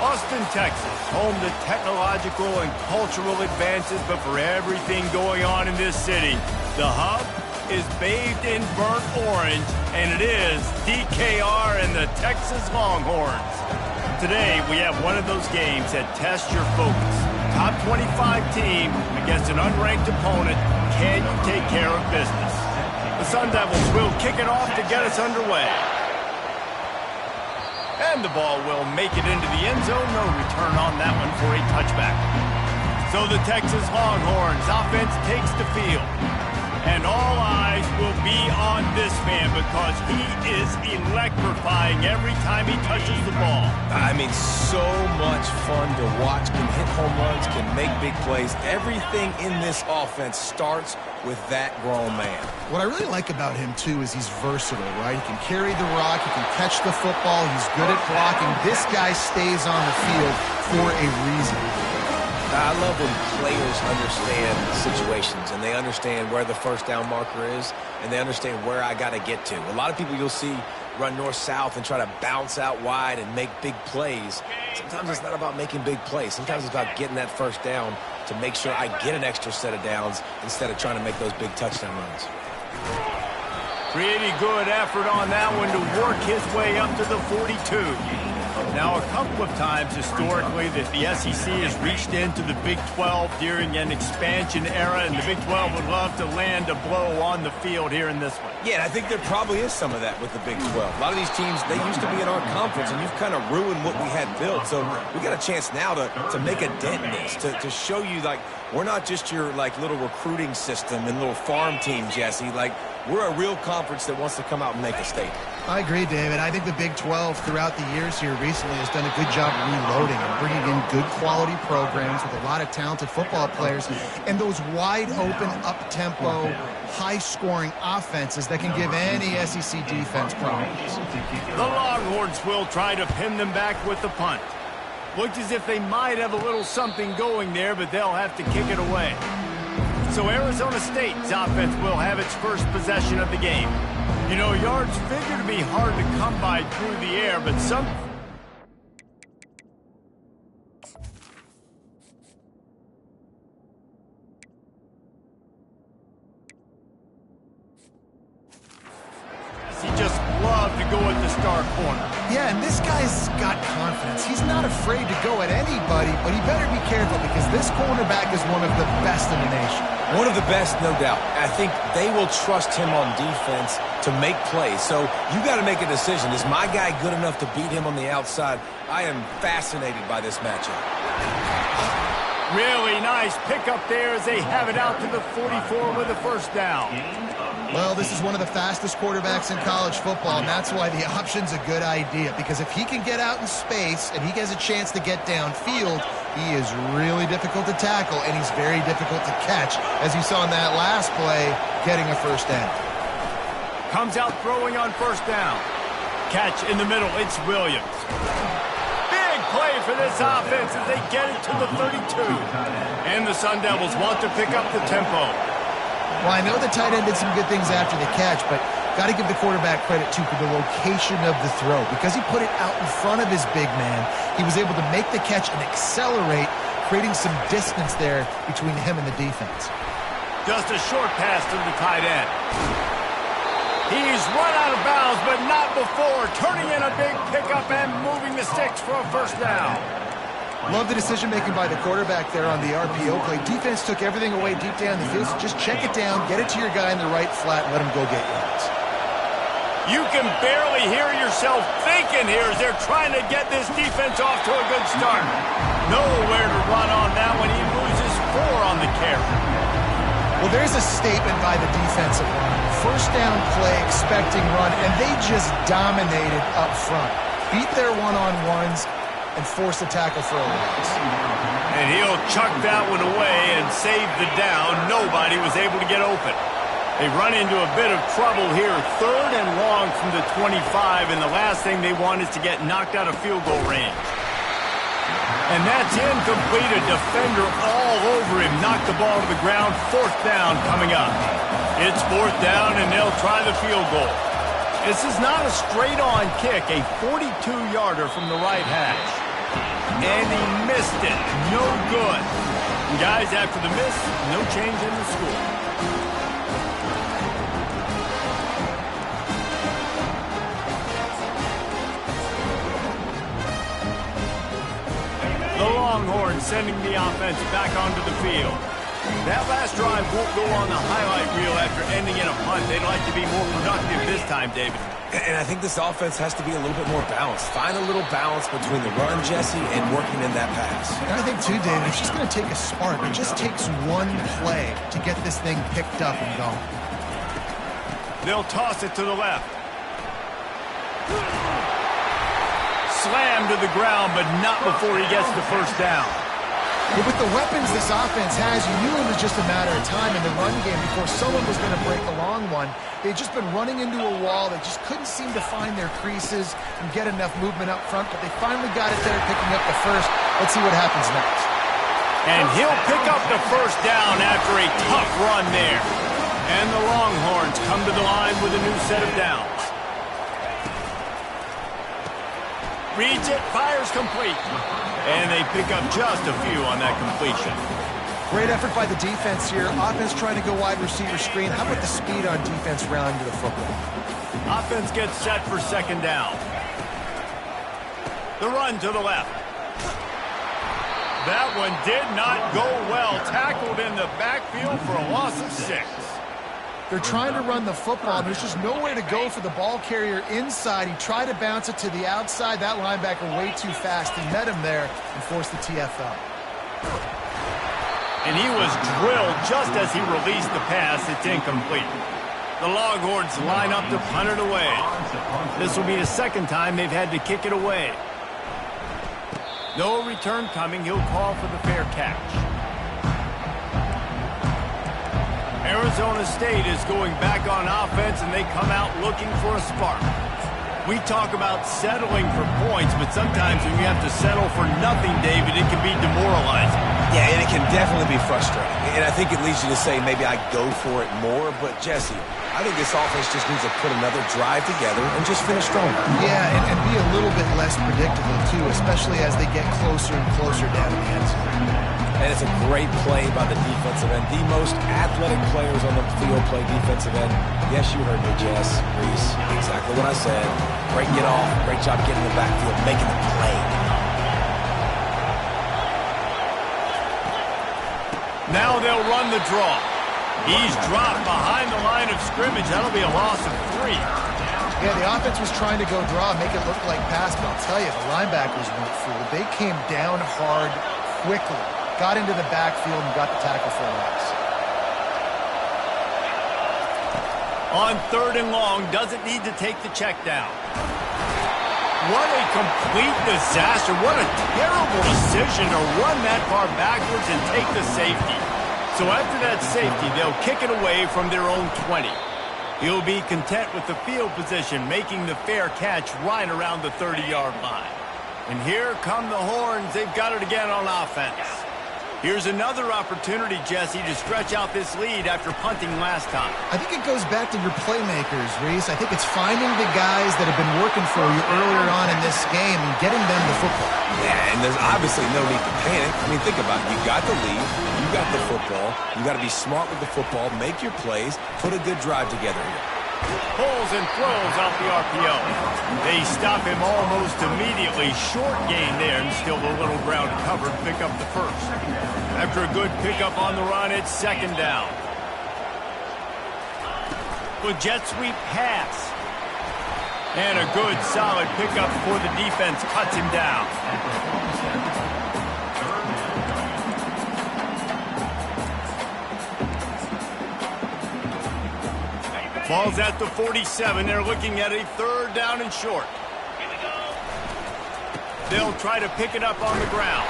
Austin, Texas, home to technological and cultural advances, but for everything going on in this city, the hub is bathed in burnt orange, and it is DKR and the Texas Longhorns. Today, we have one of those games that tests your focus. Top 25 team against an unranked opponent. Can you take care of business? The Sun Devils will kick it off to get us underway. And the ball will make it into the end zone. No return on that one for a touchback. So the Texas Longhorns offense takes the field. And all eyes will be on this man because he is electrifying every time he touches the ball. I mean, so much fun to watch. Can hit home runs, can make big plays. Everything in this offense starts with that grown man. What I really like about him, too, is he's versatile, right? He can carry the rock, he can catch the football, he's good at blocking. This guy stays on the field for a reason. I love when players understand situations and they understand where the first down marker is and they understand where I got to get to. A lot of people you'll see run north-south and try to bounce out wide and make big plays. Sometimes it's not about making big plays. Sometimes it's about getting that first down to make sure I get an extra set of downs instead of trying to make those big touchdown runs. Pretty good effort on that one to work his way up to the 42. Now, a couple of times historically that the SEC has reached into the Big 12 during an expansion era, and the Big 12 would love to land a blow on the field here in this one. Yeah, and I think there probably is some of that with the Big 12. A lot of these teams, they used to be in our conference, and you've kind of ruined what we had built. So we got a chance now to make a dent in this, to show you, like, we're not just your, like, little recruiting system and little farm team, Jesse. Like, we're a real conference that wants to come out and make a statement. I agree, David. I think the Big 12 throughout the years here recently has done a good job reloading and bringing in good quality programs with a lot of talented football players and those wide open, up-tempo, high-scoring offenses that can give any SEC defense problems. The Longhorns will try to pin them back with the punt. Looks as if they might have a little something going there, but they'll have to kick it away. So Arizona State's offense will have its first possession of the game. You know, yards figure to be hard to come by through the air, but some... He just loved to go at the star corner. Yeah, and this guy's got confidence. He's not afraid to go at anybody, but he better be careful because this cornerback is one of the best in the nation. One of the best, no doubt. I think they will trust him on defense to make plays. So you got to make a decision. Is my guy good enough to beat him on the outside? I am fascinated by this matchup. Really nice pickup there as they have it out to the 44 with a first down. Well, this is one of the fastest quarterbacks in college football, and that's why the option's a good idea. Because if he can get out in space and he has a chance to get downfield, he is really difficult to tackle, and he's very difficult to catch, as you saw in that last play, getting a first down. Comes out throwing on first down. Catch in the middle, it's Williams. Big play for this offense as they get it to the 32. And the Sun Devils want to pick up the tempo. Well, I know the tight end did some good things after the catch, but got to give the quarterback credit, too, for the location of the throw. Because he put it out in front of his big man, he was able to make the catch and accelerate, creating some distance there between him and the defense. Just a short pass to the tight end. He's run out of bounds, but not before turning in a big pickup and moving the sticks for a first down. Love the decision-making by the quarterback there on the RPO play. Defense took everything away deep down the field, so just check it down, get it to your guy in the right flat, and let him go get yards. You can barely hear yourself thinking here as they're trying to get this defense off to a good start. Nowhere to run on that one. He loses 4 on the carry. Well, there's a statement by the defensive line. First down play, expecting run, and they just dominated up front. Beat their one-on-ones and force a tackle for a loss. And he'll chuck that one away and save the down. Nobody was able to get open. They run into a bit of trouble here. 3rd and long from the 25, and the last thing they want is to get knocked out of field goal range. And that's incomplete. A defender all over him. Knocked the ball to the ground. 4th down coming up. It's 4th down, and they'll try the field goal. This is not a straight-on kick. A 42-yarder from the right hash. And he missed it. No good. And guys, after the miss, no change in the score. The Longhorns sending the offense back onto the field. That last drive won't go on the highlight reel after ending in a punt. They'd like to be more productive this time, David. And I think this offense has to be a little bit more balanced. Find a little balance between the run, Jesse, and working in that pass. And I think, too, David, it's just going to take a spark. It just takes one play to get this thing picked up and going. They'll toss it to the left. Slam to the ground, but not before he gets the first down. But with the weapons this offense has, you knew it was just a matter of time in the run game before someone was going to break the long one. They'd just been running into a wall. They just couldn't seem to find their creases and get enough movement up front, but they finally got it there, picking up the first. Let's see what happens next. And he'll pick up the first down after a tough run there. And the Longhorns come to the line with a new set of downs. Reads it, fires complete. And they pick up just a few on that completion. Great effort by the defense here. Offense trying to go wide receiver screen. How about the speed on defense rallying to the football? Offense gets set for 2nd down. The run to the left. That one did not go well. Tackled in the backfield for a loss of 6. They're trying to run the football, and there's just nowhere to go for the ball carrier inside. He tried to bounce it to the outside. That linebacker way too fast. He met him there and forced the TFL. And he was drilled just as he released the pass. It's incomplete. The Longhorns line up to punt it away. This will be the 2nd time they've had to kick it away. No return coming. He'll call for the fair catch. Arizona State is going back on offense, and they come out looking for a spark. We talk about settling for points, but sometimes when you have to settle for nothing, David, it can be demoralizing. Yeah, and it can definitely be frustrating. And I think it leads you to say maybe I go for it more. But, Jesse, I think this offense just needs to put another drive together and just finish stronger. Yeah, and be a little bit less predictable, too, especially as they get closer and closer down the end zone. And it's a great play by the defensive end. The most athletic players on the field play defensive end. Yes, you heard me, Jess, Reese. Exactly what I said. Breaking it off. Great job getting in the backfield, making the play. Now they'll run the draw. He's dropped behind the line of scrimmage. That'll be a loss of 3. Yeah, the offense was trying to go draw, make it look like pass, but I'll tell you, the linebackers weren't fooled. They came down hard quickly. Got into the backfield and got the tackle for a loss. On 3rd and long, doesn't need to take the check down. What a complete disaster. What a terrible decision to run that far backwards and take the safety. So after that safety, they'll kick it away from their own 20. He'll be content with the field position, making the fair catch right around the 30-yard line. And here come the Horns. They've got it again on offense. Here's another opportunity, Jesse, to stretch out this lead after punting last time. I think it goes back to your playmakers, Reese. I think it's finding the guys that have been working for you earlier on in this game and getting them the football. Yeah, and there's obviously no need to panic. I mean, think about it. You got the lead. You got the football. You got to be smart with the football, make your plays, put a good drive together here. Pulls and throws off the RPO. They stop him almost immediately. Short gain there, and still a little ground covered. Pick up the first. After a good pickup on the run, it's 2nd down. With jet sweep pass. And a good solid pickup before the defense cuts him down. Ball's at the 47. They're looking at a 3rd down and short. They'll try to pick it up on the ground.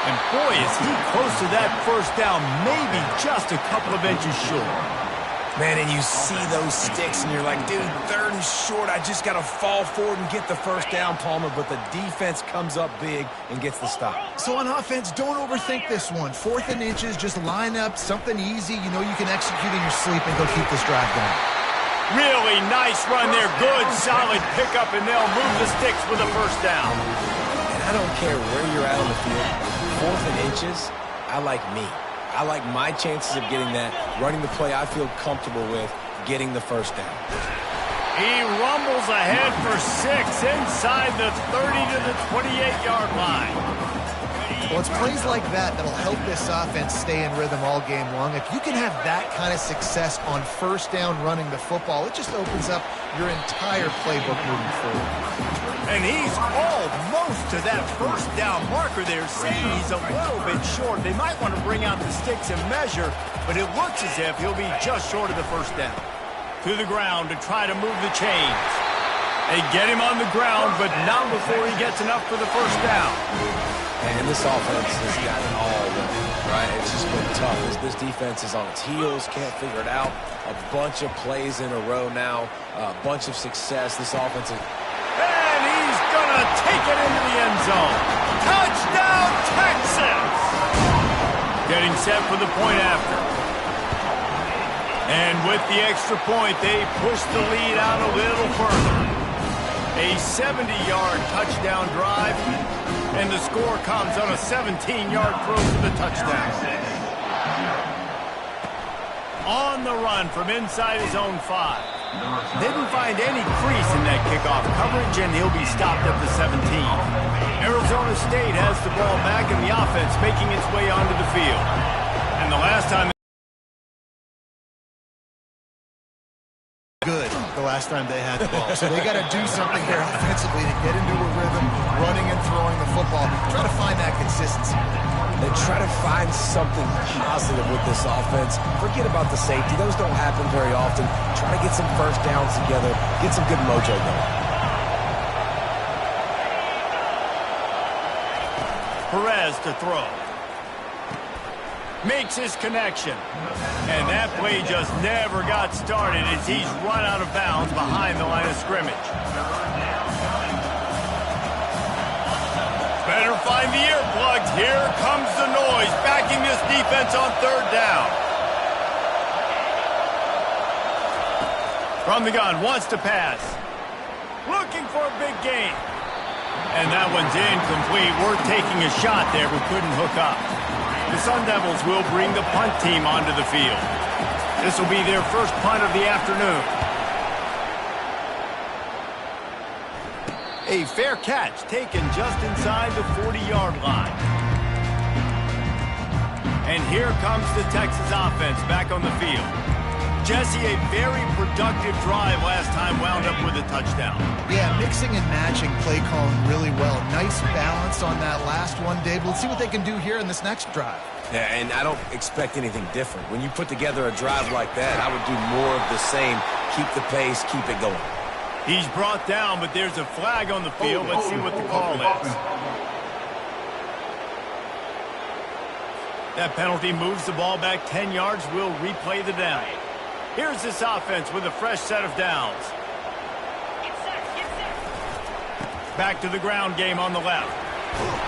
And boy, is he close to that first down, maybe just a couple of inches short. Man, and you see those sticks, and you're like, dude, 3rd and short. I just got to fall forward and get the first down, Palmer. But the defense comes up big and gets the stop. So on offense, don't overthink this one. 4th and inches, just line up something easy. You know you can execute in your sleep and go keep this drive going. Really nice run there. Good, solid pickup, and they'll move the sticks with a first down. And I don't care where you're at on the field. 4th and inches, I like me. I like my chances of getting that, running the play I feel comfortable with, getting the first down. He rumbles ahead for 6 inside the 30 to the 28-yard line. Well, it's plays like that that'll help this offense stay in rhythm all game long. If you can have that kind of success on first down running the football, it just opens up your entire playbook moving forward. And he's almost to that first down marker there, saying he's a little bit short. They might want to bring out the sticks and measure, but it looks as if he'll be just short of the first down. To the ground to try to move the chains. They get him on the ground, but not before he gets enough for the first down. And this offense has got it all right? It's just been tough. This defense is on its heels, can't figure it out. A bunch of plays in a row now, a bunch of success. This offense is... And he's going to take it into the end zone. Touchdown, Texas! Getting set for the point after. And with the extra point, they push the lead out a little further. A 70-yard touchdown drive, and the score comes on a 17-yard throw for the touchdown. On the run from inside his own 5. Didn't find any crease in that kickoff coverage, and he'll be stopped at the 17. Arizona State has the ball back, and the offense making its way onto the field. And the last time... Good the last time they had the ball. So they got to do something here offensively to get into a rhythm, running and throwing the football. Try to find that consistency. And try to find something positive with this offense. Forget about the safety. Those don't happen very often. Try to get some first downs together. Get some good mojo going. Perez to throw. Makes his connection. And that play just never got started as he's run out of bounds behind the line of scrimmage. Better find the earplugs. Here comes the noise, backing this defense on 3rd down. From the gun, wants to pass. Looking for a big gain. And that one's incomplete. We're taking a shot there, but couldn't hook up. The Sun Devils will bring the punt team onto the field. This will be their first punt of the afternoon. A fair catch taken just inside the 40-yard line. And here comes the Texas offense back on the field. Jesse, a very productive drive last time wound up with a touchdown. Yeah, mixing and matching play calling really well. Nice balance on that last one, Dave. Let's see what they can do here in this next drive. Yeah, and I don't expect anything different. When you put together a drive like that, I would do more of the same. Keep the pace, keep it going. He's brought down, but there's a flag on the field. Let's see what the call is. That penalty moves the ball back 10 yards. We'll replay the down. Here's this offense with a fresh set of downs. Back to the ground game on the left.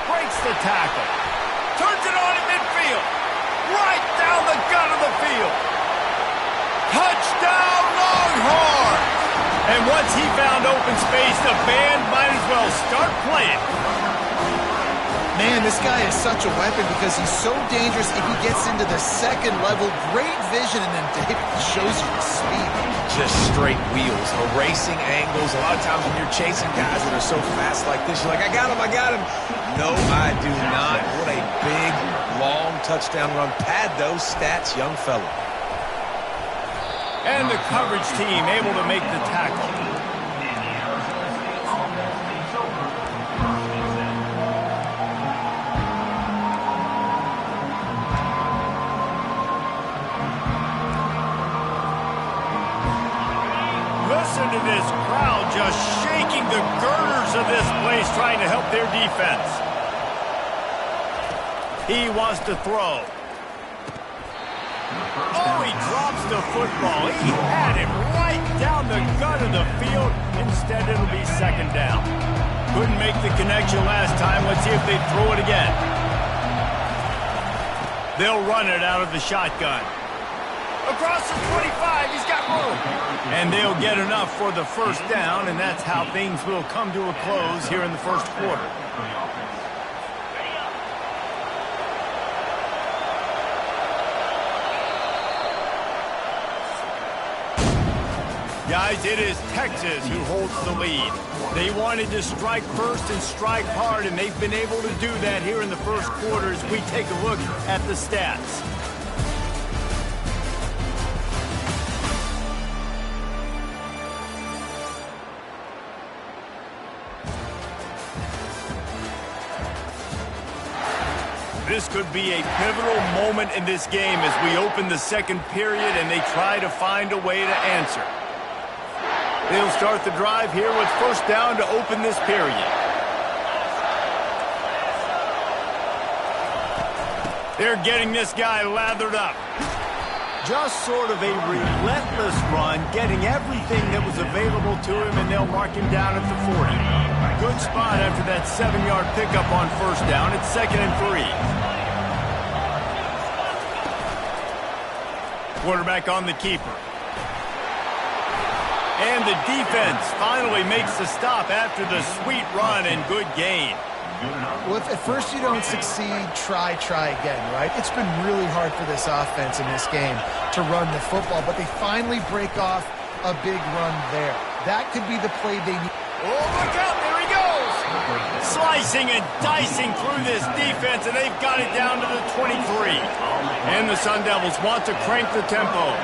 Breaks the tackle. Turns it on in midfield. Right down the gut of the field. Touchdown, Longhorns! And once he found open space, the band might as well start playing. Man, this guy is such a weapon because he's so dangerous if he gets into the second level. Great vision, and then David shows you the speed. Just straight wheels, erasing angles. A lot of times when you're chasing guys that are so fast like this, you're like, I got him, I got him. No, I do not. What a big, long touchdown run. Pad those stats, young fella. And the coverage team able to make the tackle. Listen to this crowd just shaking the girders of this place trying to help their defense. He wants to throw. Oh, he dropped drops the football. He had it right down the gut of the field. Instead, it'll be second down. Couldn't make the connection last time. Let's see if they throw it again. They'll run it out of the shotgun. Across the 25, he's got room. And they'll get enough for the first down, and that's how things will come to a close here in the first quarter. Guys, it is Texas who holds the lead. They wanted to strike first and strike hard, and they've been able to do that here in the first quarter as we take a look at the stats. This could be a pivotal moment in this game as we open the second period and they try to find a way to answer. They'll start the drive here with first down to open this period. They're getting this guy lathered up. Just sort of a relentless run, getting everything that was available to him, and they'll mark him down at the 40. Good spot after that 7-yard pickup on first down. It's 2nd and 3. Quarterback on the keeper. And the defense finally makes the stop after the sweet run and good gain. Well, if at first you don't succeed, try again, right? It's been really hard for this offense in this game to run the football, but they finally break off a big run there. That could be the play they need. Oh, look out, there he goes! Slicing and dicing through this defense, and they've got it down to the 23. And the Sun Devils want to crank the tempo.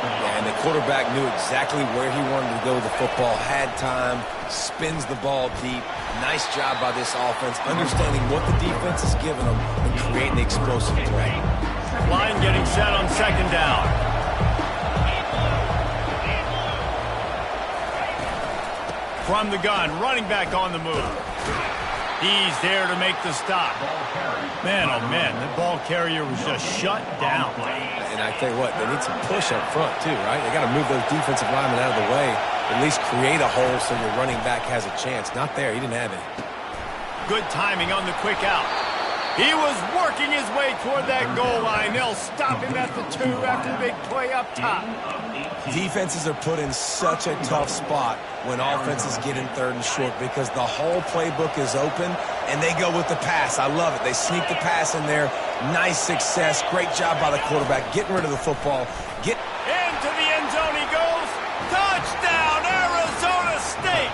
Yeah, and the quarterback knew exactly where he wanted to go with the football, had time, spins the ball deep. Nice job by this offense, understanding what the defense is giving them and creating the explosive threat. Line getting set on second down. From the gun, running back on the move. He's there to make the stop. Man, oh man, the ball carrier was just shut down. And I tell you what, they need some push up front too, right? They got to move those defensive linemen out of the way, at least create a hole so your running back has a chance. Not there, he didn't have it. Good timing on the quick out. He was working his way toward that goal line. They'll stop him at the 2 after the big play up top. Defenses are put in such a tough spot when offenses get in 3rd and short because the whole playbook is open and they go with the pass. I love it. They sneak the pass in there. Nice success. Great job by the quarterback getting rid of the football. Into the end zone he goes. Touchdown, Arizona State.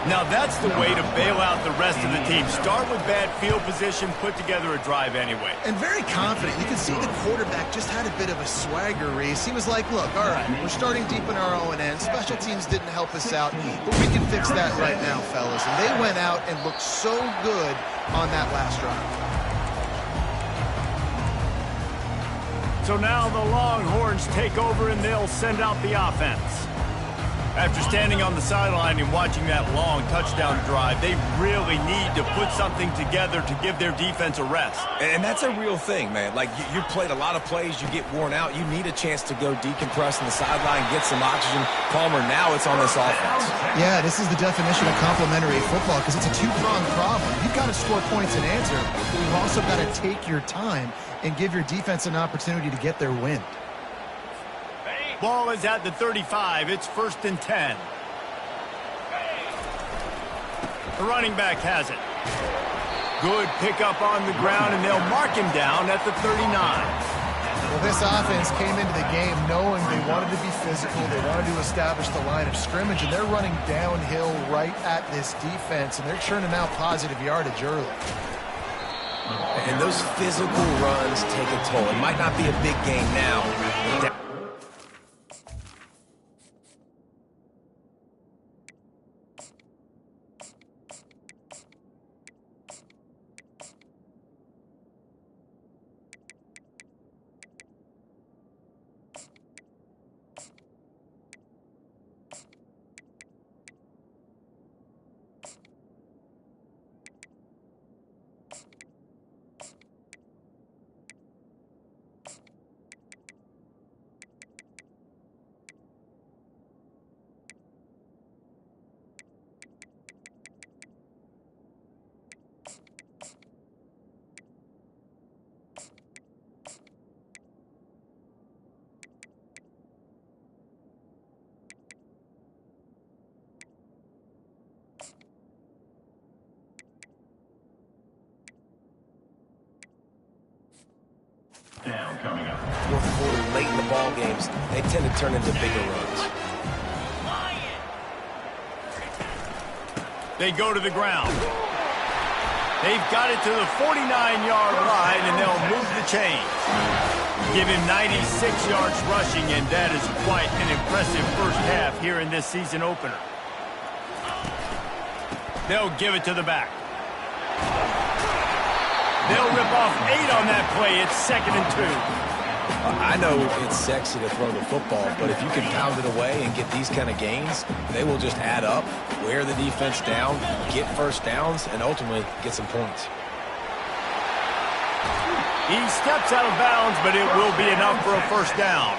Now that's the way to bail out the rest of the team. Start with bad field position, put together a drive anyway. And very confident. You can see the quarterback just had a bit of a swagger race. He was like, look, all right, we're starting deep in our own end. Special teams didn't help us out, but we can fix that right now, fellas. And they went out and looked so good on that last drive. So now the Longhorns take over and they'll send out the offense. After standing on the sideline and watching that long touchdown drive, they really need to put something together to give their defense a rest. And that's a real thing, man. Like, you played a lot of plays, you get worn out, you need a chance to go decompress on the sideline, get some oxygen. Palmer, now it's on this offense. Yeah, this is the definition of complementary football because it's a two-pronged problem. You've got to score points and answer, but you've also got to take your time and give your defense an opportunity to get their win. Ball is at the 35. It's 1st and 10. The running back has it. Good pickup on the ground, and they'll mark him down at the 39. Well, this offense came into the game knowing they wanted to be physical. They wanted to establish the line of scrimmage, and they're running downhill right at this defense, and they're churning out positive yardage early. And those physical runs take a toll. It might not be a big game now, but fourth quarter, late in the ball games, they tend to turn into bigger runs. They go to the ground. They've got it to the 49-yard line, and they'll move the chains. Give him 96 yards rushing, and that is quite an impressive first half here in this season opener. They'll give it to the back. They'll rip off 8 on that play. It's 2nd and 2. I know it's sexy to throw the football, but if you can pound it away and get these kind of gains, they will just add up, wear the defense down, get first downs, and ultimately get some points. He steps out of bounds, but it will be enough for a first down.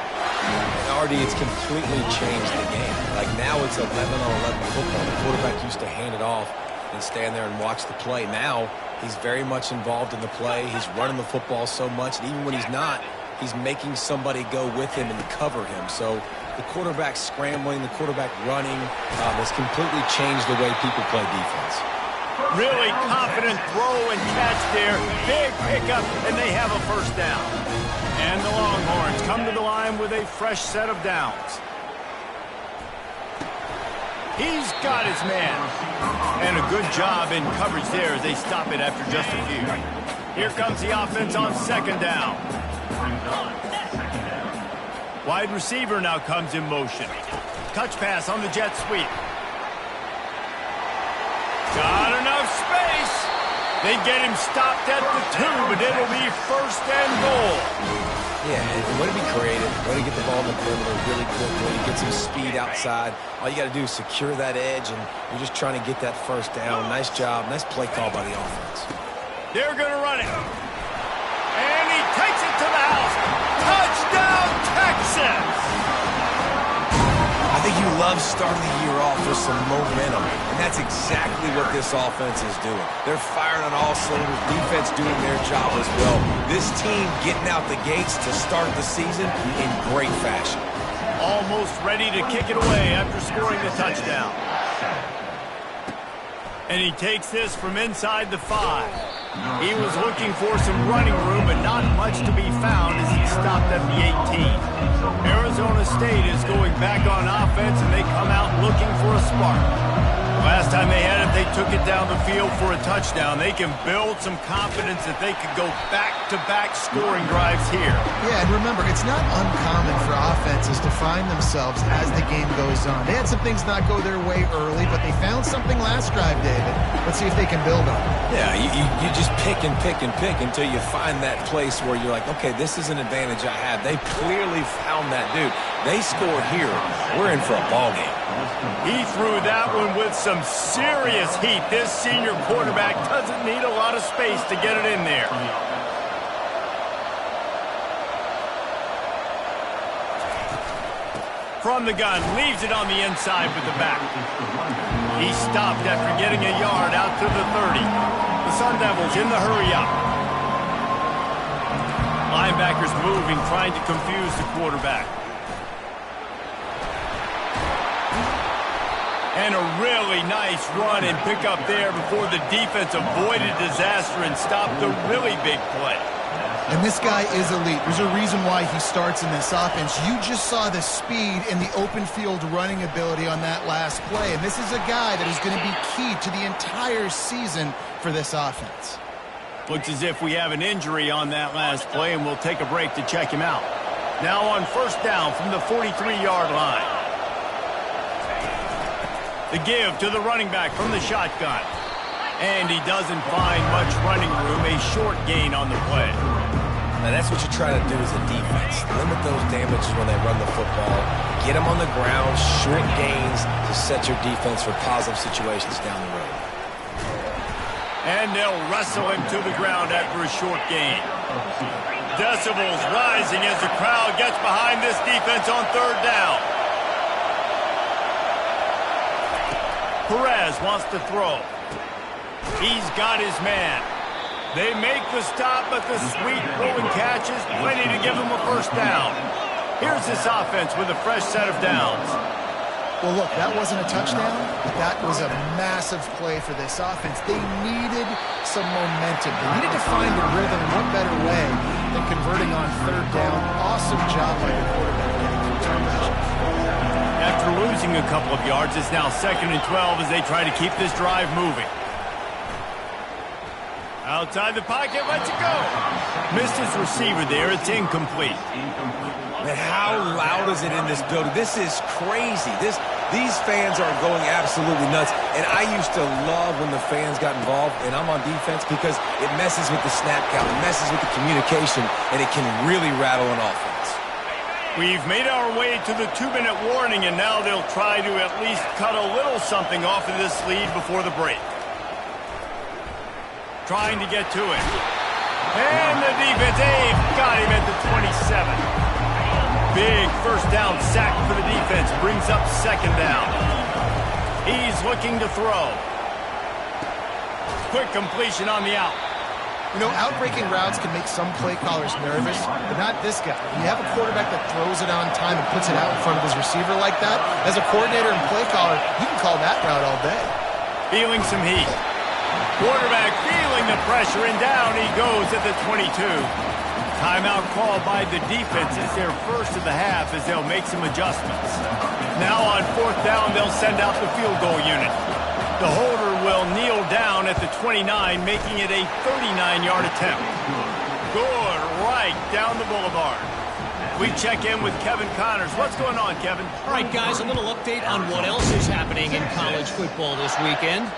Already, it's completely changed the game. Like now it's 11-on-11 football. The quarterback used to hand it off and stand there and watch the play. Now he's very much involved in the play. He's running the football so much, and even when he's not, he's making somebody go with him and cover him. So the quarterback scrambling, the quarterback running has completely changed the way people play defense. Really confident throw and catch there. Big pickup, and they have a first down. And the Longhorns come to the line with a fresh set of downs. He's got his man. And a good job in coverage there as they stop it after just a few. Here comes the offense on 2nd down. Wide receiver now comes in motion. Touch pass on the jet sweep. Got enough space. They get him stopped at the 2, but it'll be 1st and goal. Yeah, and way to be creative, way to get the ball in the perimeter really quickly, get some speed outside. All you got to do is secure that edge, and you're just trying to get that first down. Nice job. Nice play call by the offense. They're going to run it. And he takes it to the house. Touchdown, Texas! I think you love starting the year off with some momentum, and that's exactly what this offense is doing. They're firing on all cylinders, defense doing their job as well. This team getting out the gates to start the season in great fashion. Almost ready to kick it away after scoring the touchdown. And he takes this from inside the 5. He was looking for some running room, but not much to be found as he stopped at the 18. Arizona State is going back on offense, and they come out looking for a spark. Last time they had it, they took it down the field for a touchdown. They can build some confidence that they could go back-to-back scoring drives here. Yeah, and remember, it's not uncommon for offenses to find themselves as the game goes on. They had some things not go their way early, but they found something last drive, David. Let's see if they can build on it. Yeah, you just pick and pick and pick until you find that place where you're like, okay, this is an advantage I have. They clearly found that dude. They scored here. We're in for a ball game. He threw that one with some serious heat. This senior quarterback doesn't need a lot of space to get it in there. From the gun, leaves it on the inside with the back. He stopped after getting a yard out to the 30. The Sun Devils in the hurry-up. Linebackers moving, trying to confuse the quarterback. And a really nice run and pick up there before the defense avoided disaster and stopped a really big play. And this guy is elite. There's a reason why he starts in this offense. You just saw the speed and the open field running ability on that last play. And this is a guy that is going to be key to the entire season for this offense. Looks as if we have an injury on that last play, and we'll take a break to check him out. Now on first down from the 43-yard line. The give to the running back from the shotgun. And he doesn't find much running room, a short gain on the play. Now that's what you try to do as a defense. Limit those damages when they run the football. Get them on the ground, short gains to set your defense for positive situations down the road. And they'll wrestle him to the ground after a short gain. Decibels rising as the crowd gets behind this defense on third down. Perez wants to throw. He's got his man. They make the stop, but the sweet throw and catch is plenty to give him a first down. Here's this offense with a fresh set of downs. Well, look, that wasn't a touchdown. That was a massive play for this offense. They needed some momentum. They needed to find a rhythm. What better way than converting on third down? Awesome job by the quarterback getting through turnovers. After losing a couple of yards, it's now 2nd and 12 as they try to keep this drive moving. Outside the pocket, lets it go. Missed his receiver there. It's incomplete. Man, how loud is it in this building? This is crazy. These fans are going absolutely nuts. And I used to love when the fans got involved, and I'm on defense, because it messes with the snap count, it messes with the communication, and it can really rattle an offense. We've made our way to the 2-minute warning, and now they'll try to at least cut a little something off of this lead before the break. Trying to get to it. And the defense, got him at the 27. Big first down sack for the defense. Brings up 2nd down. He's looking to throw. Quick completion on the out. You know, out-breaking routes can make some play callers nervous, but not this guy. When you have a quarterback that throws it on time and puts it out in front of his receiver like that, as a coordinator and play caller, you can call that route all day. Feeling some heat. Quarterback feeling the pressure, and down he goes at the 22. Timeout called by the defense. It's their first of the half as they'll make some adjustments. Now on 4th down, they'll send out the field goal unit. The holder will kneel down at the 29, making it a 39-yard attempt. Good, right down the boulevard. We check in with Kevin Connors. What's going on, Kevin? All right, guys, a little update on what else is happening in college football this weekend.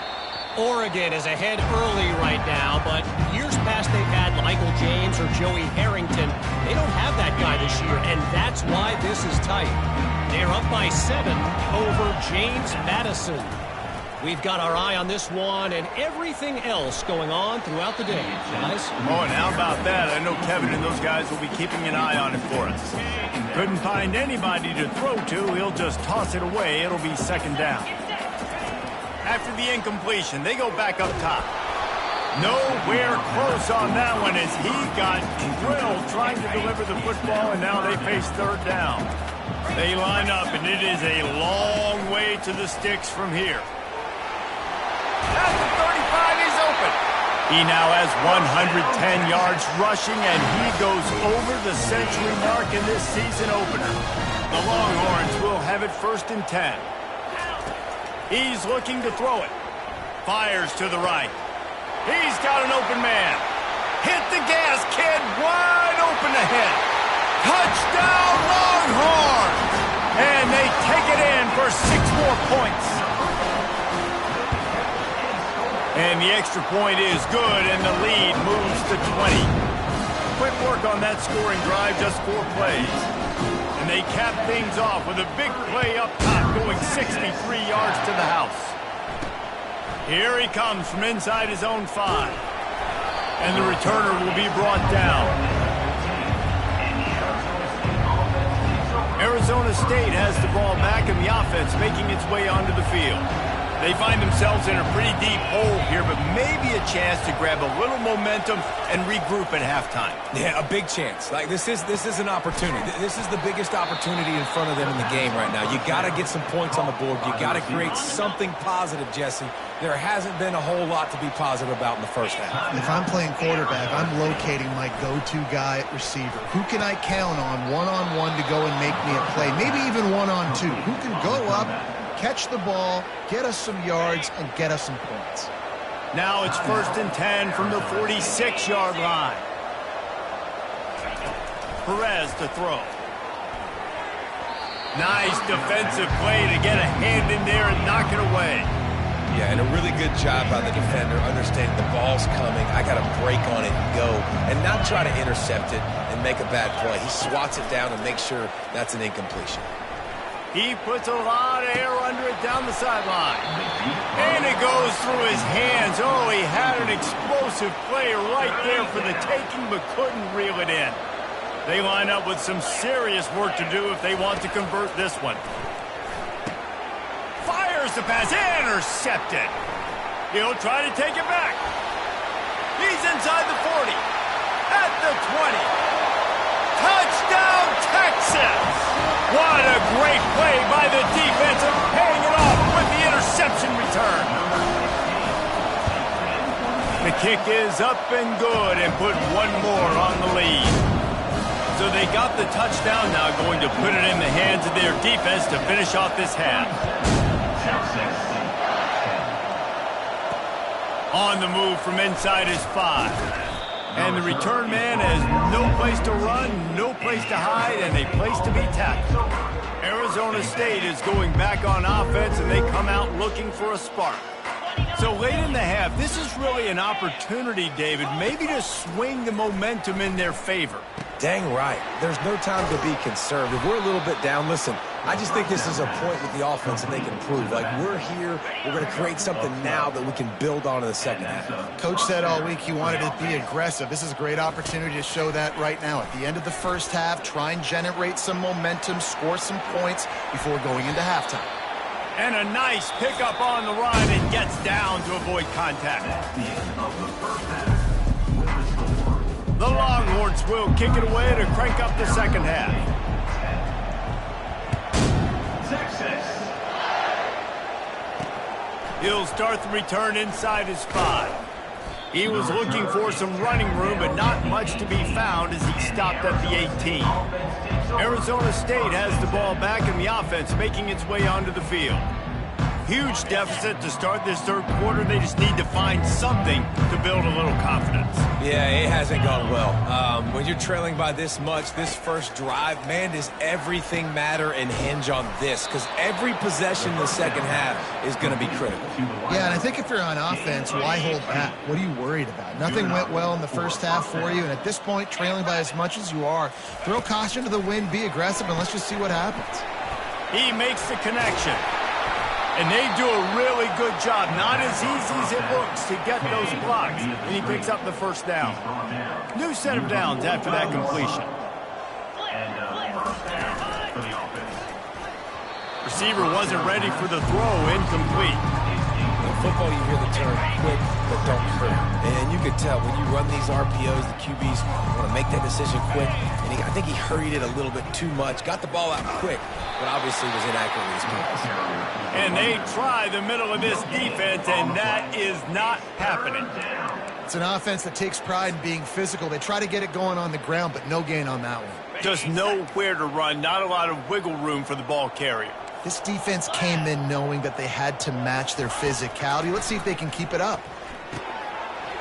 Oregon is ahead early right now, but years past they've had Michael James or Joey Harrington. They don't have that guy this year, and that's why this is tight. They're up by 7 over James Madison. We've got our eye on this one and everything else going on throughout the day, guys. Oh, and how about that? I know Kevin and those guys will be keeping an eye on it for us. Couldn't find anybody to throw to. He'll just toss it away. It'll be 2nd down. After the incompletion, they go back up top. Nowhere close on that one as he got drilled trying to deliver the football, and now they face 3rd down. They line up, and it is a long way to the sticks from here. At the 35, he's open. He now has 110 yards rushing, and he goes over the century mark in this season opener. The Longhorns will have it 1st and 10. He's looking to throw it. Fires to the right. He's got an open man. Hit the gas, kid. Wide open ahead. Touchdown, Longhorns! And they take it in for 6 more points. And the extra point is good, and the lead moves to 20. Quick work on that scoring drive, just 4 plays. And they cap things off with a big play up top, going 63 yards to the house. Here he comes from inside his own 5. And the returner will be brought down. Arizona State has the ball back, and the offense making its way onto the field. They find themselves in a pretty deep hole here, but maybe a chance to grab a little momentum and regroup at halftime. Yeah, a big chance. Like this is an opportunity. This is the biggest opportunity in front of them in the game right now. You got to get some points on the board. You got to create something positive, Jesse. There hasn't been a whole lot to be positive about in the first half. If I'm playing quarterback, I'm locating my go-to guy at receiver. Who can I count on one-on-one to go and make me a play? Maybe even one-on-two. Who can go up, catch the ball, get us some yards, and get us some points. Now it's 1st and 10 from the 46-yard line. Perez to throw. Nice defensive play to get a hand in there and knock it away. Yeah, and a really good job by the defender, understanding the ball's coming. I got to break on it and go, and not try to intercept it and make a bad play. He swats it down and makes sure that's an incompletion. He puts a lot of air under it down the sideline. And it goes through his hands. Oh, he had an explosive play right there for the taking, but couldn't reel it in. They line up with some serious work to do if they want to convert this one. Fires the pass, intercepted. He'll try to take it back. He's inside the 40, at the 20. Touchdown, Texas! What a great play by the defense, and paying it off with the interception return. The kick is up and good, and put one more on the lead. So they got the touchdown, now going to put it in the hands of their defense to finish off this half. On the move from inside his 5. And the return man has no place to run, no place to hide, and a place to be tackled. Arizona State is going back on offense, and they come out looking for a spark. So late in the half, this is really an opportunity, David, maybe to swing the momentum in their favor. Dang right. There's no time to be conservative. We're a little bit down. Listen, I just think this is a point with the offense that they can prove. Like, we're here, we're going to create something now that we can build on in the second half. Coach said all week he wanted to be aggressive. This is a great opportunity to show that right now. At the end of the first half, try and generate some momentum, score some points before going into halftime. And a nice pickup on the run and gets down to avoid contact. The Longhorns will kick it away to crank up the second half. He'll start the return inside his 5. He was looking for some running room, but not much to be found as he stopped at the 18. Arizona State has the ball back in the offense, making its way onto the field. Huge deficit to start this third quarter. They just need to find something to build a little confidence. Yeah, it hasn't gone well. When you're trailing by this much, this first drive, man, does everything matter and hinge on this? Because every possession in the second half is going to be critical. Yeah, and I think if you're on offense, why hold back? What are you worried about? Nothing went well in the first half for you, and at this point, trailing by as much as you are, throw caution to the wind, be aggressive, and let's just see what happens. He makes the connection. And they do a really good job. Not as easy as it looks to get those blocks. And he picks up the first down. New set of downs after that completion. Receiver wasn't ready for the throw, incomplete. In football, you hear the term quick but don't hurt. And you can tell when you run these RPOs, the QBs want to make that decision quick. And I think he hurried it a little bit too much. Got the ball out quick, but obviously was inaccurate with his pass. And they try the middle of this defense, and that is not happening. It's an offense that takes pride in being physical. They try to get it going on the ground, but no gain on that one. Just nowhere to run, not a lot of wiggle room for the ball carrier. This defense came in knowing that they had to match their physicality. Let's see if they can keep it up.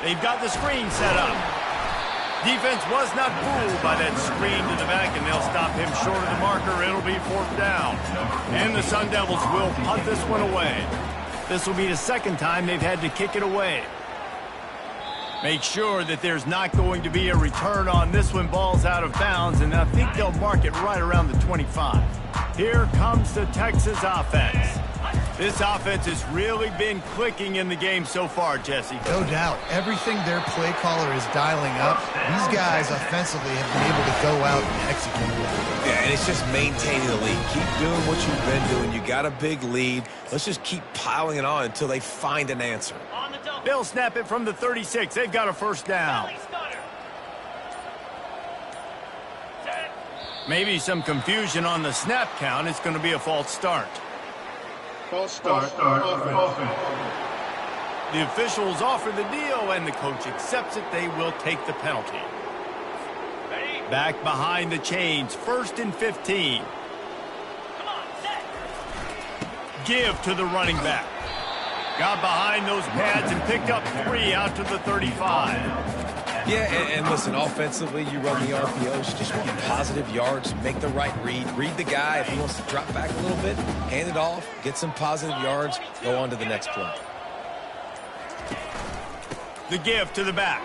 They've got the screen set up. Defense was not fooled by that screen to the back, and they'll stop him short of the marker. It'll be 4th down. And the Sun Devils will punt this one away. This will be the second time they've had to kick it away. Make sure that there's not going to be a return on this one. Ball's out of bounds, and I think they'll mark it right around the 25. Here comes the Texas offense. This offense has really been clicking in the game so far, Jesse. No doubt. Everything their play caller is dialing up, these guys offensively have been able to go out and execute. Yeah, and it's just maintaining the lead. Keep doing what you've been doing. You got a big lead. Let's just keep piling it on until they find an answer. They'll snap it from the 36. They've got a first down. Maybe some confusion on the snap count. It's going to be a false start. False start. Offense. The officials offer the deal, and the coach accepts it. They will take the penalty. Back behind the chains, 1st and 15. Give to the running back. Got behind those pads and picked up 3 out to the 35. Yeah, and listen, offensively, you run the RPOs, just want positive yards, make the right read the guy. If he wants to drop back a little bit, hand it off, get some positive yards, go on to the next play. The give to the back.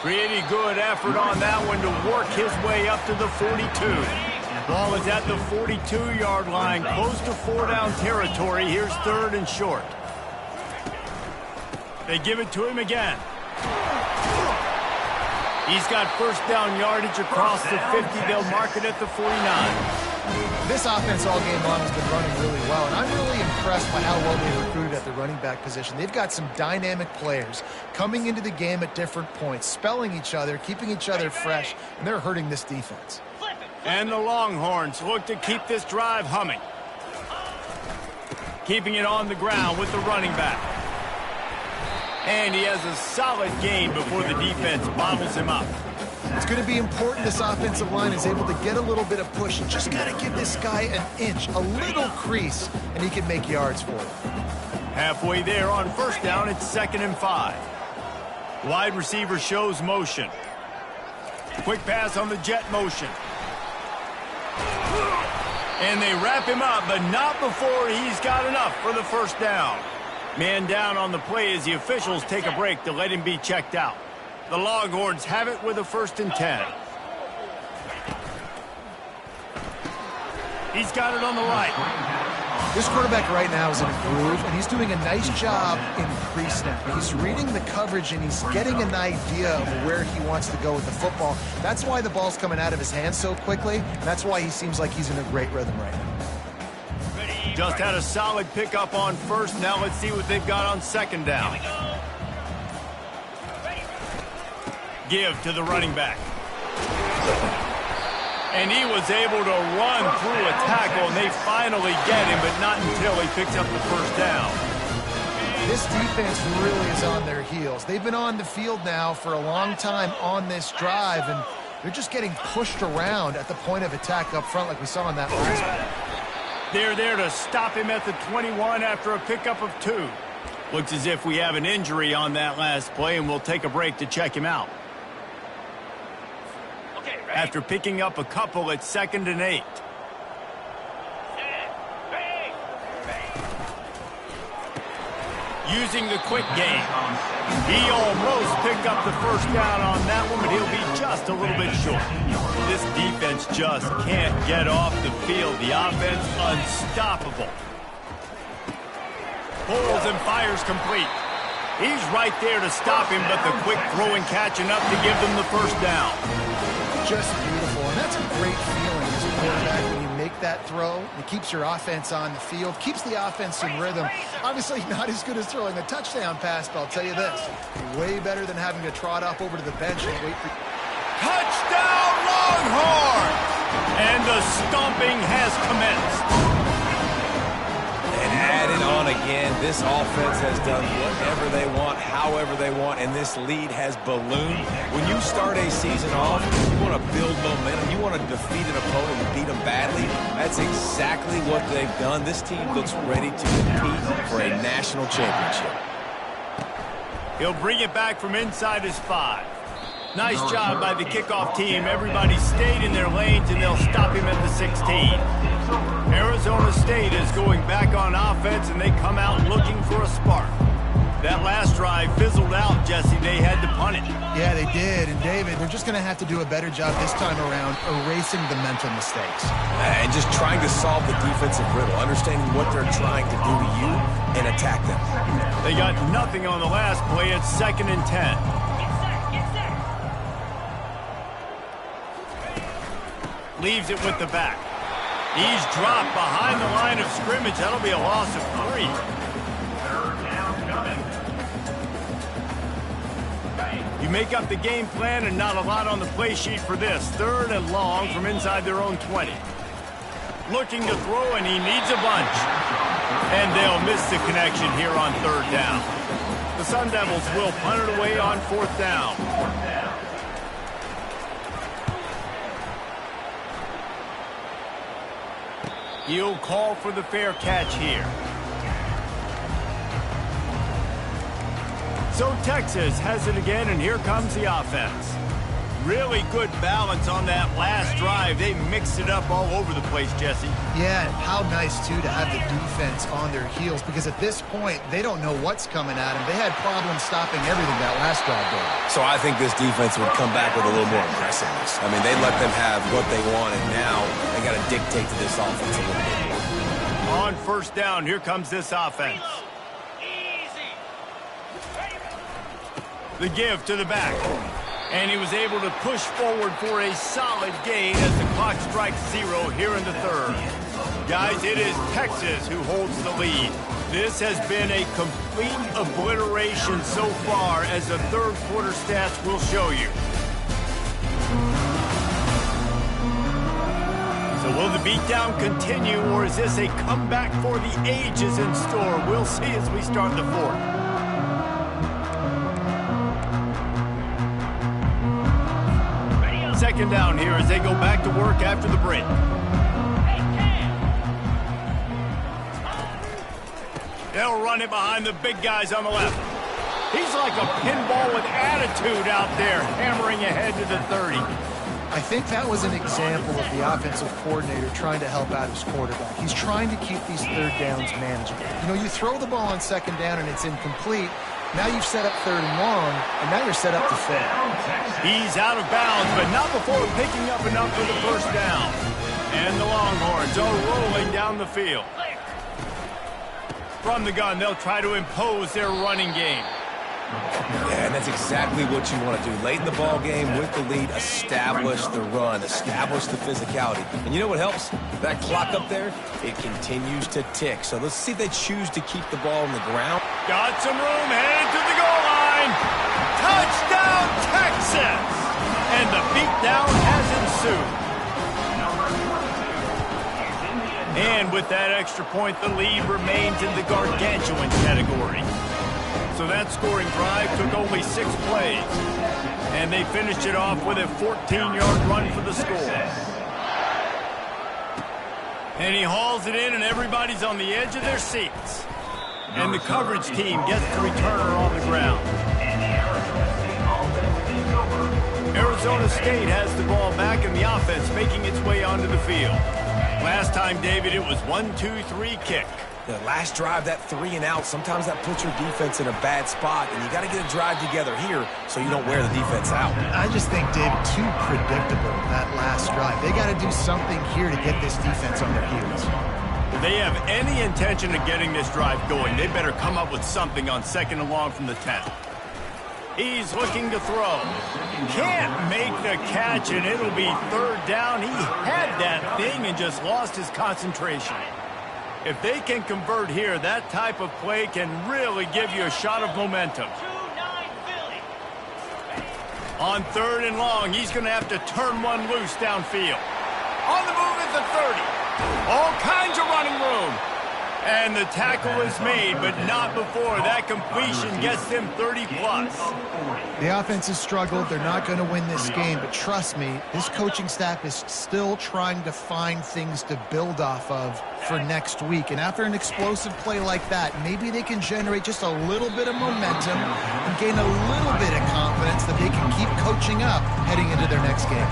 Pretty good effort on that one to work his way up to the 42. Ball is at the 42-yard line, close to 4-down territory. Here's 3rd and short. They give it to him again. He's got 1st down yardage across the 50. They'll mark it at the 49. This offense all game long has been running really well, and I'm really impressed by how well they recruited at the running back position. They've got some dynamic players coming into the game at different points, spelling each other, keeping each other fresh, and they're hurting this defense. And the Longhorns look to keep this drive humming. Keeping it on the ground with the running back. And he has a solid gain before the defense bottles him up. It's going to be important this offensive line is able to get a little bit of push. You just got to give this guy an inch, a little crease, and he can make yards for it. Halfway there on first down, it's 2nd and 5. Wide receiver shows motion. Quick pass on the jet motion. And they wrap him up, but not before he's got enough for the first down. Man down on the play as the officials take a break to let him be checked out. The Longhorns have it with a 1st and 10. He's got it on the right. This quarterback right now is in a groove, and he's doing a nice job in pre-snap. He's reading the coverage, and he's getting an idea of where he wants to go with the football. That's why the ball's coming out of his hands so quickly, and that's why he seems like he's in a great rhythm right now. Just had a solid pickup on first. Now let's see what they've got on 2nd down. Give to the running back. And he was able to run through a tackle, and they finally get him, but not until he picks up the first down. This defense really is on their heels. They've been on the field now for a long time on this drive, and they're just getting pushed around at the point of attack up front like we saw in that last one. They're there to stop him at the 21 after a pickup of 2. Looks as if we have an injury on that last play, and we'll take a break to check him out. After picking up a couple at 2nd and 8. Using the quick game. He almost picked up the first down on that one, but he'll be just a little bit short. This defense just can't get off the field. The offense unstoppable. Pulls and fires complete. He's right there to stop him, but the quick throw and catch enough to give them the first down. Just beautiful, and that's a great feeling as a quarterback when you make that throw. It keeps your offense on the field, keeps the offense in rhythm. Obviously not as good as throwing a touchdown pass, but I'll tell you this, way better than having to trot up over to the bench and wait for... Touchdown Longhorn! And the stomping has commenced. And added on again, this offense has done whatever they want, however they want, and this lead has ballooned. When you start a season off, you want to build momentum. You want to defeat an opponent and beat them badly. That's exactly what they've done. This team looks ready to compete for a national championship. He'll bring it back from inside his 5. Nice job by the kickoff team. Everybody stayed in their lanes, and they'll stop him at the 16. Arizona State is going back on offense, and they come out looking for a spark. That last drive fizzled out, Jesse. They had to punt it. Yeah, they did. And, David, they're just going to have to do a better job this time around erasing the mental mistakes. And just trying to solve the defensive riddle, understanding what they're trying to do to you and attack them. They got nothing on the last play. It's 2nd and 10. Leaves it with the back. He's dropped behind the line of scrimmage. That'll be a loss of 3. You make up the game plan and not a lot on the play sheet for this. 3rd and long from inside their own 20. Looking to throw, and he needs a bunch. And they'll miss the connection here on 3rd down. The Sun Devils will punt it away on 4th down. He'll call for the fair catch here. So Texas has it again, and here comes the offense. Really good balance on that last drive. They mixed it up all over the place, Jesse. Yeah, how nice, too, to have the defense on their heels, because at this point, they don't know what's coming at them. They had problems stopping everything that last drive did. So I think this defense would come back with a little more aggressiveness. I mean, they let them have what they want, and now they got to dictate to this offense a little bit more. On 1st down, here comes this offense. The give to the back. And he was able to push forward for a solid gain as the clock strikes 0 here in the 3rd. Guys, it is Texas who holds the lead. This has been a complete obliteration so far, as the 3rd quarter stats will show you. So will the beatdown continue, or is this a comeback for the ages in store? We'll see as we start the 4th. second down here as they go back to work after the break. They'll run it behind the big guys on the left. He's like a pinball with attitude out there, hammering ahead to the 30. I think that was an example of the offensive coordinator trying to help out his quarterback. He's trying to keep these third downs manageable. You know, you throw the ball on second down and it's incomplete. Now you've set up third and long, and now you're set up to fail. He's out of bounds, but not before picking up enough for the first down. And the Longhorns are rolling down the field. From the gun, they'll try to impose their running game. Yeah, and that's exactly what you want to do. Late in the ball game with the lead, establish the run, establish the physicality. And you know what helps? That clock up there, it continues to tick. So let's see if they choose to keep the ball on the ground. Got some room, headed to the goal line. Touchdown, Texas! And the beatdown has ensued. And with that extra point, the lead remains in the gargantuan category. So that scoring drive took only 6 plays. And they finished it off with a 14-yard run for the score. And he hauls it in, and everybody's on the edge of their seats. And the coverage team gets the returner on the ground. Arizona State has the ball back, and the offense making its way onto the field. Last time, David, it was 1-2-3 kick. The last drive, that 3 and out, sometimes that puts your defense in a bad spot, and you got to get a drive together here so you don't wear the defense out. I just think, David, too predictable, that last drive. They got to do something here to get this defense on their heels. If they have any intention of getting this drive going, they better come up with something on second and long from the 10. He's looking to throw. Can't make the catch, and it'll be third down. He had that thing and just lost his concentration. If they can convert here, that type of play can really give you a shot of momentum. On third and long, he's going to have to turn one loose downfield. On the move at the 30. All kinds of running room. And the tackle is made, but not before that completion gets them 30-plus. The offense has struggled. They're not going to win this game, but trust me, this coaching staff is still trying to find things to build off of for next week. And after an explosive play like that, maybe they can generate just a little bit of momentum and gain a little bit of confidence that they can keep coaching up heading into their next game.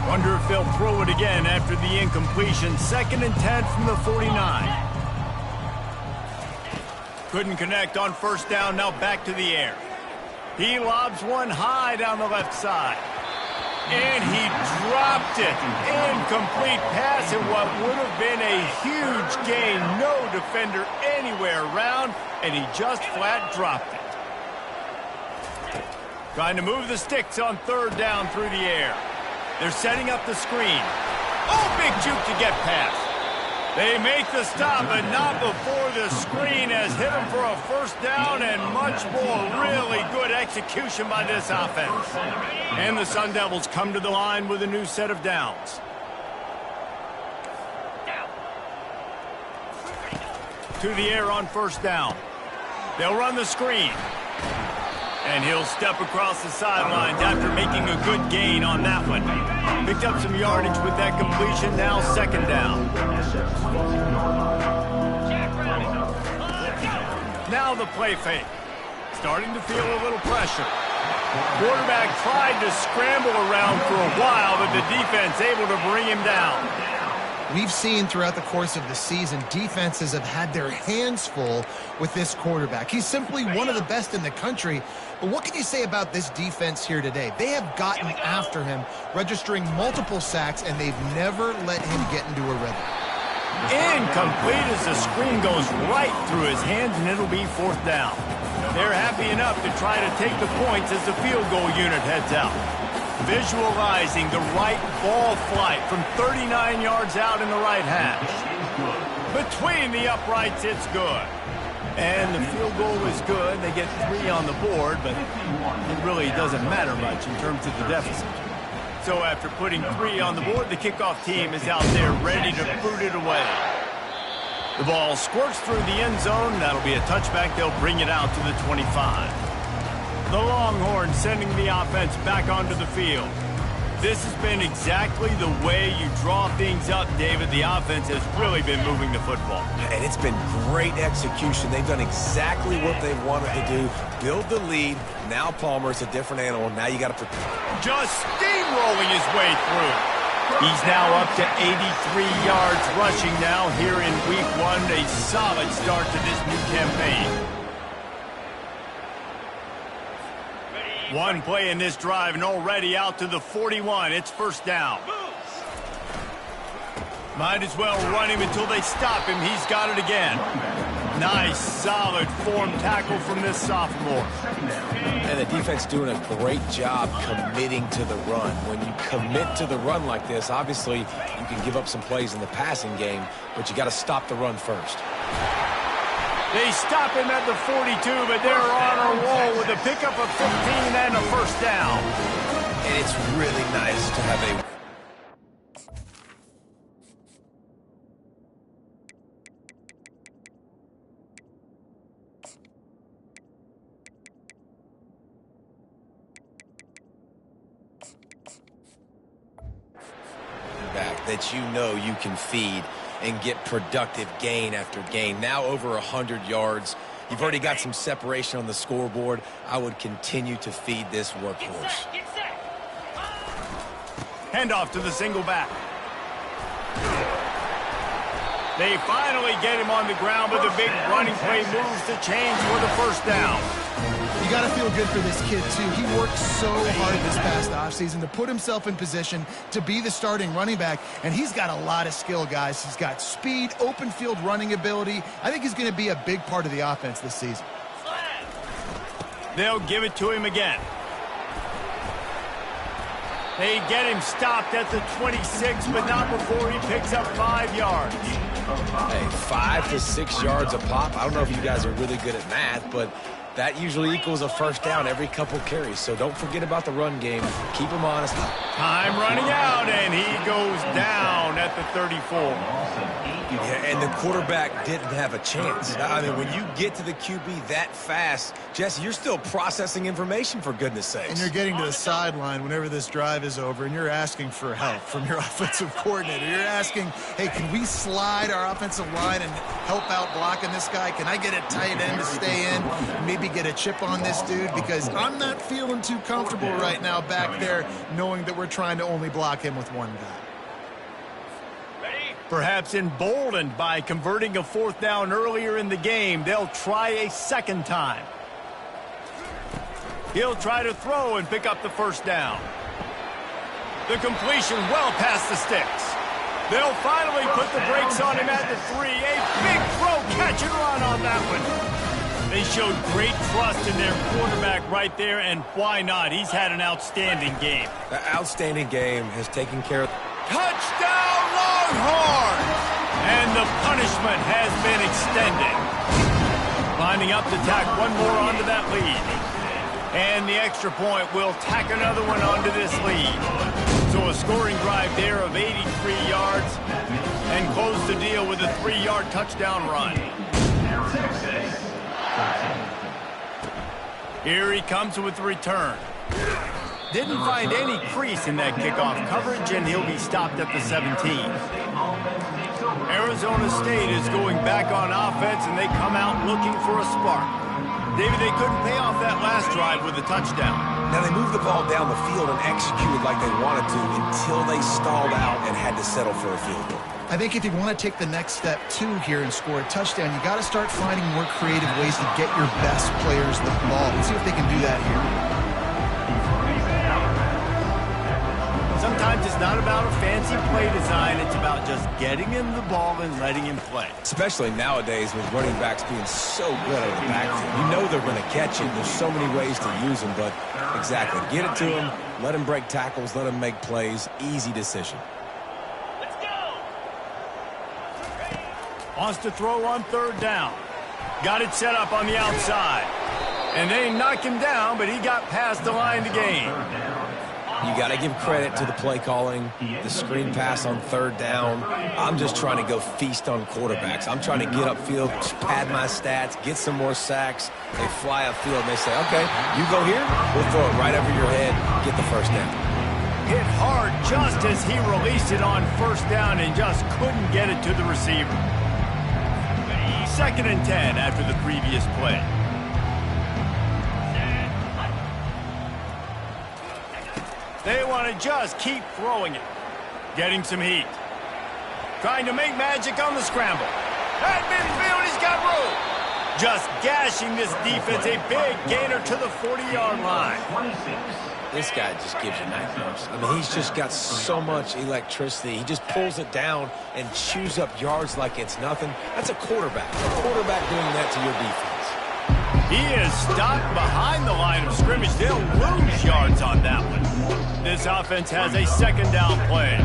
Wonder if they'll throw it again after the incompletion. 2nd and 10 from the 49. Couldn't connect on first down, now back to the air. He lobs one high down the left side. And he dropped it. Incomplete pass in what would have been a huge gain. No defender anywhere around, and he just flat dropped it. Trying to move the sticks on third down through the air. They're setting up the screen. Oh, big juke to get past. They make the stop, but not before the screen has hit them for a first down and much more. Really good execution by this offense. And the Sun Devils come to the line with a new set of downs. To the air on first down. They'll run the screen. And he'll step across the sidelines after making a good gain on that one. Picked up some yardage with that completion, now second down. Now the play fake. Starting to feel a little pressure. Quarterback tried to scramble around for a while, but the defense able to bring him down. We've seen throughout the course of the season, defenses have had their hands full with this quarterback. He's simply one of the best in the country. But what can you say about this defense here today? They have gotten after him, registering multiple sacks, and they've never let him get into a rhythm. Incomplete as the screen goes right through his hands, and it'll be fourth down. They're happy enough to try to take the points as the field goal unit heads out. Visualizing the right ball flight from 39 yards out in the right hash. Between the uprights, it's good. And the field goal is good. They get 3 on the board, but it really doesn't matter much in terms of the deficit. So after putting 3 on the board, the kickoff team is out there ready to boot it away. The ball squirts through the end zone. That'll be a touchback. They'll bring it out to the 25. The Longhorns sending the offense back onto the field. This has been exactly the way you draw things up, David. The offense has really been moving the football. And it's been great execution. They've done exactly what they wanted to do. Build the lead. Now Palmer's a different animal. Now you got to just steamrolling his way through. He's now up to 83 yards rushing now here in week 1. A solid start to this new campaign. One play in this drive and already out to the 41. It's first down. Might as well run him until they stop him. He's got it again. Nice, solid form tackle from this sophomore. And the defense doing a great job committing to the run. When you commit to the run like this, obviously you can give up some plays in the passing game, but you got to stop the run first. They stop him at the 42, but they're on a roll with a pickup of 15 and a first down. And it's really nice to have a... back that you know you can feed and get productive gain after gain. Now over 100 yards. You've already got some separation on the scoreboard. I would continue to feed this workhorse. Handoff to the single back. They finally get him on the ground, but the big running play moves the chains for the first down. You got to feel good for this kid, too. He worked so hard this past offseason to put himself in position to be the starting running back, and he's got a lot of skill, guys. He's got speed, open field running ability. I think he's going to be a big part of the offense this season. They'll give it to him again. They get him stopped at the 26, but not before he picks up 5 yards. Hey, 5 to 6 yards a pop. I don't know if you guys are really good at math, but that usually equals a first down every couple carries. So don't forget about the run game. Keep them honest. Time running out, and he goes down at the 34. Yeah, and the quarterback didn't have a chance. I mean, when you get to the QB that fast, Jesse, you're still processing information, for goodness sakes. And you're getting to the sideline whenever this drive is over, and you're asking for help from your offensive coordinator. You're asking, hey, can we slide our offensive line and help out blocking this guy? Can I get a tight end to stay in? Maybe get a chip on this dude, because I'm not feeling too comfortable right now back there knowing that we're trying to only block him with one guy. Perhaps emboldened by converting a fourth down earlier in the game, they'll try a second time. He'll try to throw and pick up the first down. The completion well past the sticks. They'll finally put the brakes on him at the 3. A big throw, catch and run on that one. They showed great trust in their quarterback right there, and why not? He's had an outstanding game. The outstanding game has taken care of... Touchdown, Longhorns! And the punishment has been extended. Lining up to tack one more onto that lead. And the extra point will tack another one onto this lead. So a scoring drive there of 83 yards and close the deal with a 3-yard touchdown run. Here he comes with the return. Didn't find any crease in that kickoff coverage, and he'll be stopped at the 17. Arizona State is going back on offense, and they come out looking for a spark. David, they couldn't pay off that last drive with a touchdown. Now, they moved the ball down the field and executed like they wanted to until they stalled out and had to settle for a field goal. I think if you want to take the next step, too, here and score a touchdown, you got to start finding more creative ways to get your best players the ball. Let's see if they can do that here. Sometimes it's not about a fancy play design. It's about just getting him the ball and letting him play. Especially nowadays with running backs being so good out of the backfield. You know they're going to catch it. There's so many ways to use them, but exactly. Get it to him, let him break tackles, let him make plays. Easy decision. Let's go! Wants to throw on third down. Got it set up on the outside. And they knock him down, but he got past the line to gain. You got to give credit to the play calling, the screen pass on third down. I'm just trying to go feast on quarterbacks. I'm trying to get upfield, pad my stats, get some more sacks. They fly upfield, and they say, okay, you go here, we'll throw it right over your head, get the first down. Hit hard just as he released it on first down and just couldn't get it to the receiver. 2nd and 10 after the previous play. They want to just keep throwing it. Getting some heat. Trying to make magic on the scramble. At midfield, he's got room. Just gashing this defense. A big gainer to the 40-yard line. This guy just gives you nightmares. I mean, he's just got so much electricity. He just pulls it down and chews up yards like it's nothing. That's a quarterback. A quarterback doing that to your defense. He is stopped behind the line of scrimmage. They'll lose yards on that one. This offense has a 2nd down play.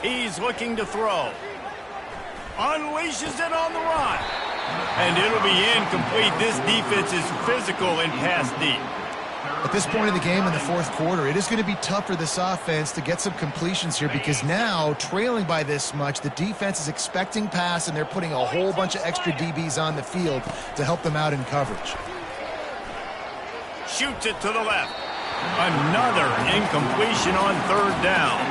He's looking to throw. Unleashes it on the run. And it'll be incomplete. This defense is physical and pass deep. At this point in the game in the 4th quarter, it is going to be tough for this offense to get some completions here because now, trailing by this much, the defense is expecting pass and they're putting a whole bunch of extra DBs on the field to help them out in coverage. Shoots it to the left. Another incompletion on 3rd down.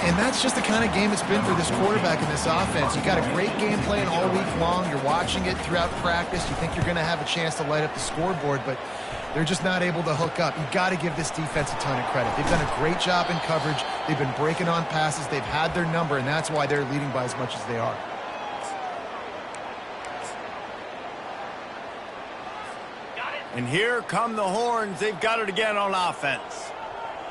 And that's just the kind of game it's been for this quarterback in this offense. You got a great game plan all week long. You're watching it throughout practice. You think you're going to have a chance to light up the scoreboard, but they're just not able to hook up. You got to give this defense a ton of credit. They've done a great job in coverage. They've been breaking on passes. They've had their number, and that's why they're leading by as much as they are. And here come the horns. They've got it again on offense.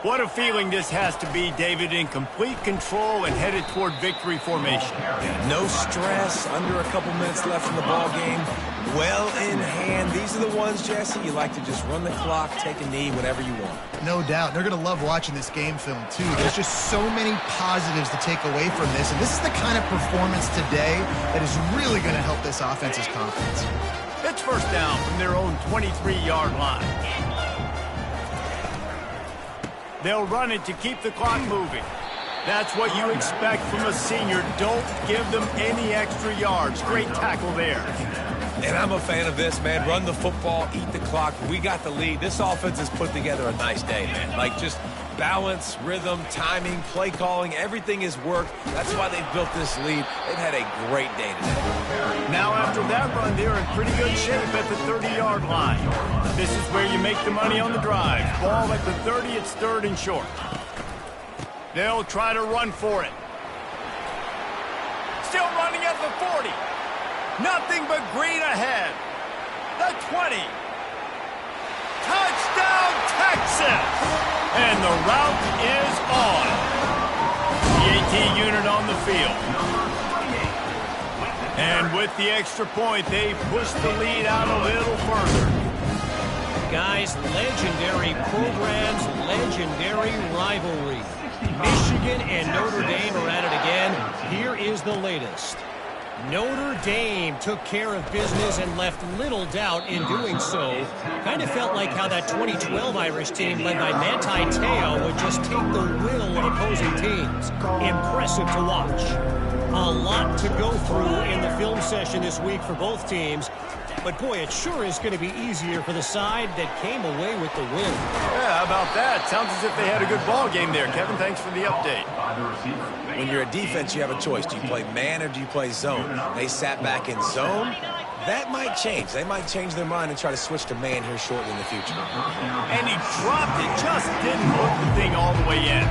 What a feeling this has to be, David, in complete control and headed toward victory formation. Yeah, no stress, under a couple minutes left in the ball game. Well in hand. These are the ones, Jesse, you like to just run the clock, take a knee, whatever you want. No doubt. They're going to love watching this game film, too. There's just so many positives to take away from this, and this is the kind of performance today that is really going to help this offense's confidence. It's 1st down from their own 23-yard line. They'll run it to keep the clock moving. That's what you expect from a senior. Don't give them any extra yards. Great tackle there. And I'm a fan of this, man. Run the football, eat the clock. We got the lead. This offense has put together a nice day, man. Like, just balance, rhythm, timing, play calling, everything has worked. That's why they've built this lead. They've had a great day today. Now, after that run, they're in pretty good shape at the 30-yard line. This is where you make the money on the drive. Ball at the 30, it's 3rd and short. They'll try to run for it. Still running at the 40. Nothing but green ahead. The 20. Touchdown, Texas! And the route is on. The AT unit on the field. And with the extra point, they push the lead out a little further. Guys, legendary programs, legendary rivalry. Michigan and Notre Dame are at it again. Here is the latest. Notre Dame took care of business and left little doubt in doing so. Kind of felt like how that 2012 Irish team led by Manti Te'o would just take the will of opposing teams. Impressive to watch. A lot to go through in the film session this week for both teams. But, boy, it sure is going to be easier for the side that came away with the win. Yeah, how about that? Sounds as if they had a good ball game there. Kevin, thanks for the update. When you're a defense, you have a choice. Do you play man or do you play zone? They sat back in zone. That might change. They might change their mind and try to switch to man here shortly in the future. And he dropped it, just didn't hook the thing all the way in.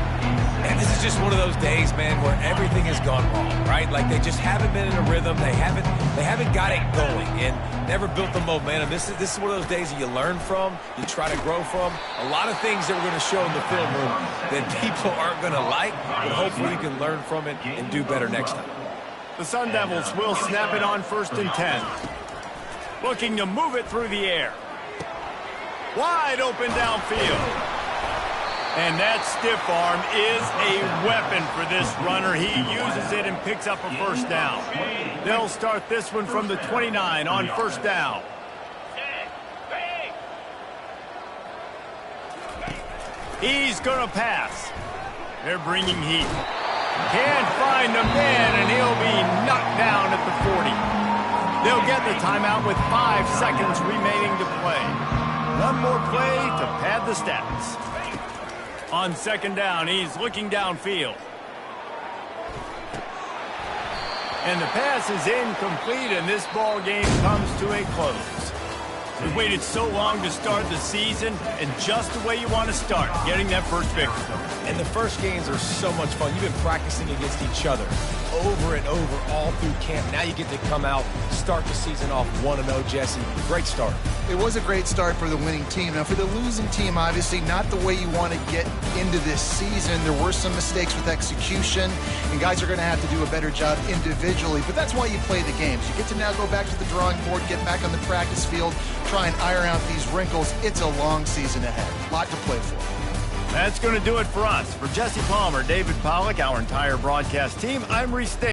And this is just one of those days, man, where everything has gone wrong, right? Like they just haven't been in a rhythm. They haven't got it going and never built the momentum. This is one of those days that you learn from, you try to grow from. A lot of things that we're going to show in the film room that people aren't going to like, but hopefully you can learn from it and do better next time. The Sun Devils will snap it on 1st and 10. Looking to move it through the air. Wide open downfield. And that stiff arm is a weapon for this runner. He uses it and picks up a 1st down. They'll start this one from the 29 on 1st down. He's going to pass. They're bringing heat. Can't find the man, and he'll be knocked down at the 40. They'll get the timeout with 5 seconds remaining to play. One more play to pad the stats. On second down, he's looking downfield. And the pass is incomplete, and this ball game comes to a close. We waited so long to start the season, and just the way you want to start, getting that first victory. And the first games are so much fun. You've been practicing against each other over and over all through camp. Now you get to come out, start the season off 1-0, Jesse. Great start. It was a great start for the winning team. Now, for the losing team, obviously not the way you want to get into this season. There were some mistakes with execution, and guys are going to have to do a better job individually. But that's why you play the games. You get to now go back to the drawing board, get back on the practice field, try and iron out these wrinkles. It's a long season ahead. A lot to play for. That's going to do it for us. For Jesse Palmer, David Pollack, our entire broadcast team, I'm Reese Davis.